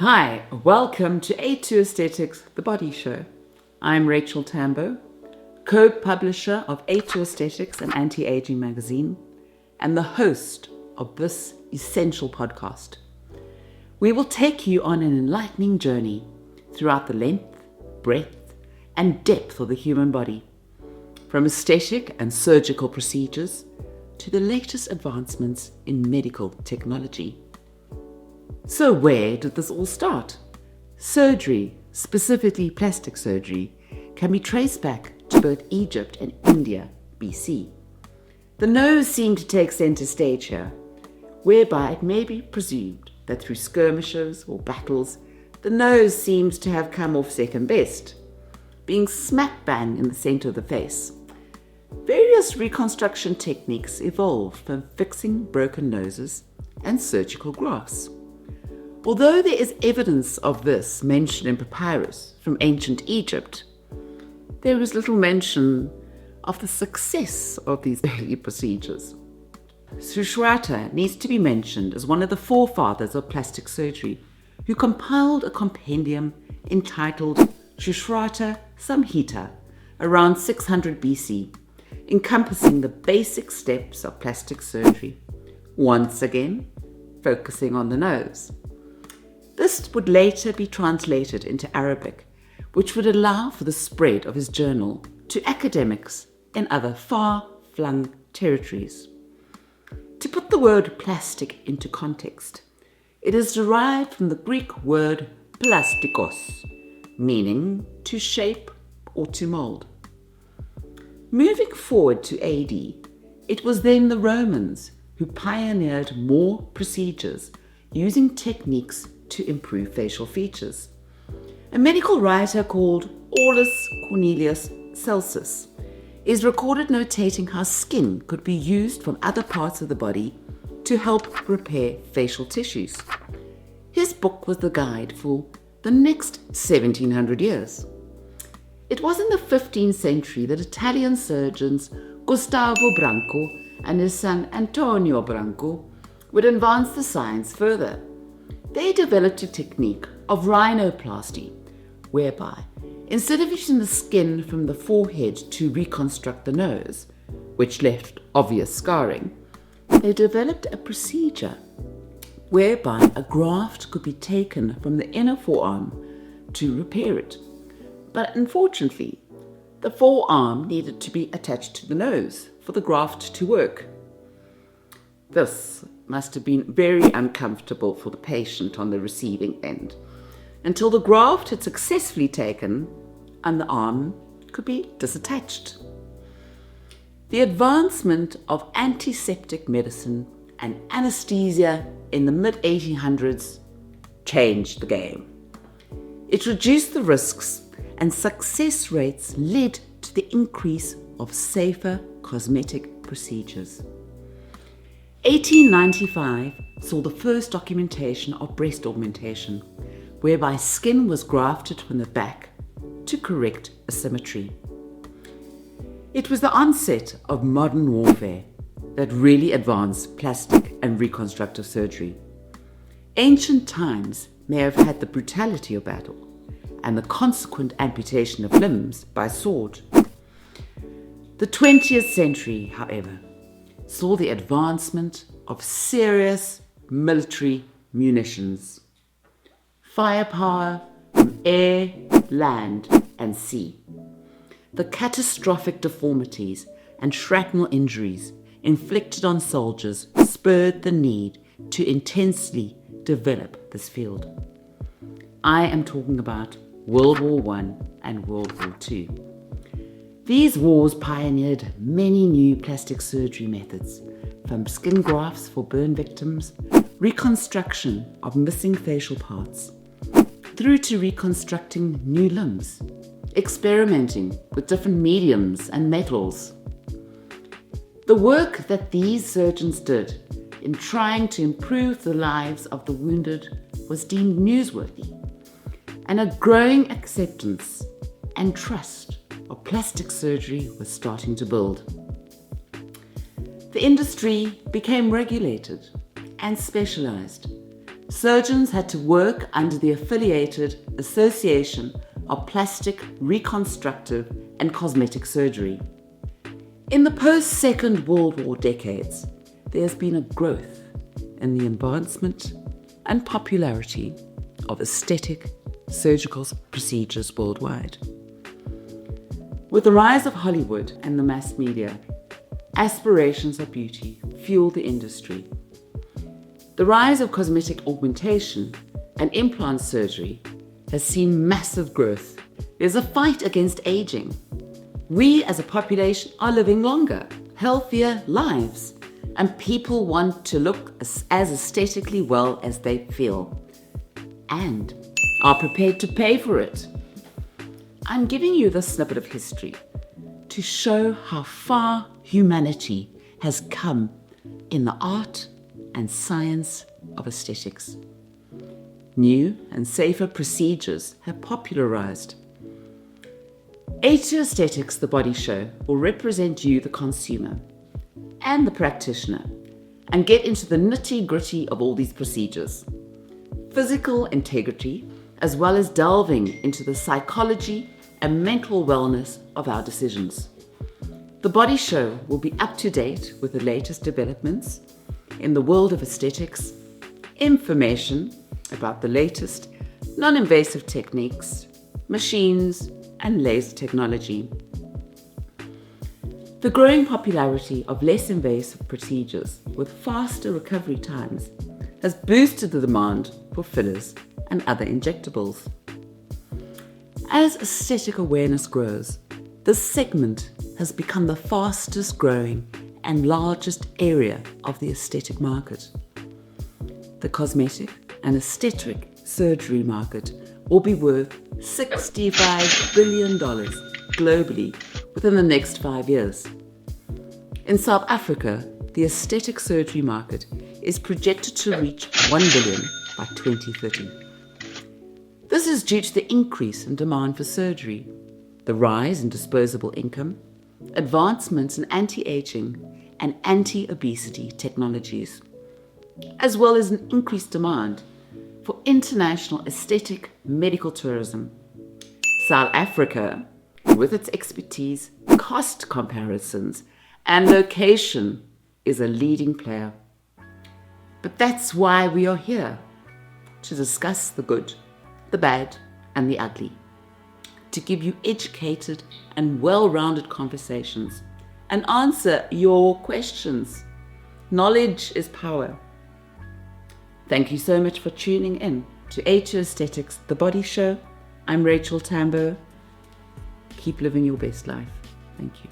Hi, welcome to A2 Aesthetics, the Body Show. I'm Rachel Tambo, co-publisher of A2 Aesthetics, an anti-aging magazine, and the host of this essential podcast. We will take you on an enlightening journey throughout the length, breadth, and depth of the human body, from aesthetic and surgical procedures to the latest advancements in medical technology. So where did this all start? Surgery, specifically plastic surgery, can be traced back to both Egypt and India, BC. The nose seemed to take center stage here, whereby it may be presumed that through skirmishes or battles, the nose seems to have come off second best, being smack bang in the center of the face. Various reconstruction techniques evolved from fixing broken noses and surgical grafts. Although there is evidence of this mentioned in papyrus from ancient Egypt, there is little mention of the success of these early procedures. Sushruta needs to be mentioned as one of the forefathers of plastic surgery, who compiled a compendium entitled Sushruta Samhita around 600 BC, encompassing the basic steps of plastic surgery, once again focusing on the nose. This would later be translated into Arabic, which would allow for the spread of his journal to academics in other far-flung territories. To put the word plastic into context, it is derived from the Greek word plastikos, meaning to shape or to mold. Moving forward to AD, it was then the Romans who pioneered more procedures using techniques to improve facial features. A medical writer called Aulus Cornelius Celsus is recorded notating how skin could be used from other parts of the body to help repair facial tissues. His book was the guide for the next 1700 years. It was in the 15th century that Italian surgeons Gustavo Branco and his son Antonio Branco would advance the science further. They developed a technique of rhinoplasty, whereby instead of using the skin from the forehead to reconstruct the nose, which left obvious scarring, they developed a procedure whereby a graft could be taken from the inner forearm to repair it. But unfortunately, the forearm needed to be attached to the nose for the graft to work. This must have been very uncomfortable for the patient on the receiving end, until the graft had successfully taken and the arm could be disattached. The advancement of antiseptic medicine and anesthesia in the mid-1800s changed the game. It reduced the risks, and success rates led to the increase of safer cosmetic procedures. 1895 saw the first documentation of breast augmentation, whereby skin was grafted from the back to correct asymmetry. It was the onset of modern warfare that really advanced plastic and reconstructive surgery. Ancient times may have had the brutality of battle and the consequent amputation of limbs by sword. The 20th century, however, saw the advancement of serious military munitions, firepower from air, land, and sea. The catastrophic deformities and shrapnel injuries inflicted on soldiers spurred the need to intensely develop this field. I am talking about World War I and World War II. These wars pioneered many new plastic surgery methods, from skin grafts for burn victims, reconstruction of missing facial parts, through to reconstructing new limbs, experimenting with different mediums and metals. The work that these surgeons did in trying to improve the lives of the wounded was deemed newsworthy, and a growing acceptance and trust of plastic surgery was starting to build. The industry became regulated and specialized, surgeons had to work under the affiliated Association of Plastic, Reconstructive and Cosmetic Surgery. In the post-Second World War decades, there has been a growth in the advancement and popularity of aesthetic surgical procedures worldwide. With the rise of Hollywood and the mass media, aspirations of beauty fuel the industry. The rise of cosmetic augmentation and implant surgery has seen massive growth. There's a fight against aging. We as a population are living longer, healthier lives, and people want to look as aesthetically well as they feel and are prepared to pay for it. I'm giving you this snippet of history to show how far humanity has come in the art and science of aesthetics. New and safer procedures have popularized. A2 Aesthetics, the body show, will represent you, the consumer, and the practitioner, and get into the nitty-gritty of all these procedures. Physical integrity, as well as delving into the psychology and mental wellness of our decisions. The body show will be up to date with the latest developments in the world of aesthetics, information about the latest non-invasive techniques, machines, and laser technology. The growing popularity of less invasive procedures with faster recovery times has boosted the demand for fillers and other injectables. As aesthetic awareness grows, this segment has become the fastest growing and largest area of the aesthetic market. The cosmetic and aesthetic surgery market will be worth $65 billion globally within the next 5 years. In South Africa, the aesthetic surgery market is projected to reach $1 billion by 2030. This is due to the increase in demand for surgery, the rise in disposable income, advancements in anti-aging and anti-obesity technologies, as well as an increased demand for international aesthetic medical tourism. South Africa, with its expertise, cost comparisons, and location, is a leading player. But that's why we are here, to discuss the good, the bad, and the ugly, to give you educated and well-rounded conversations and answer your questions. Knowledge is power. Thank you so much for tuning in to A2 Aesthetics, the body show. I'm Rachel Tambo. Keep living your best life. Thank you.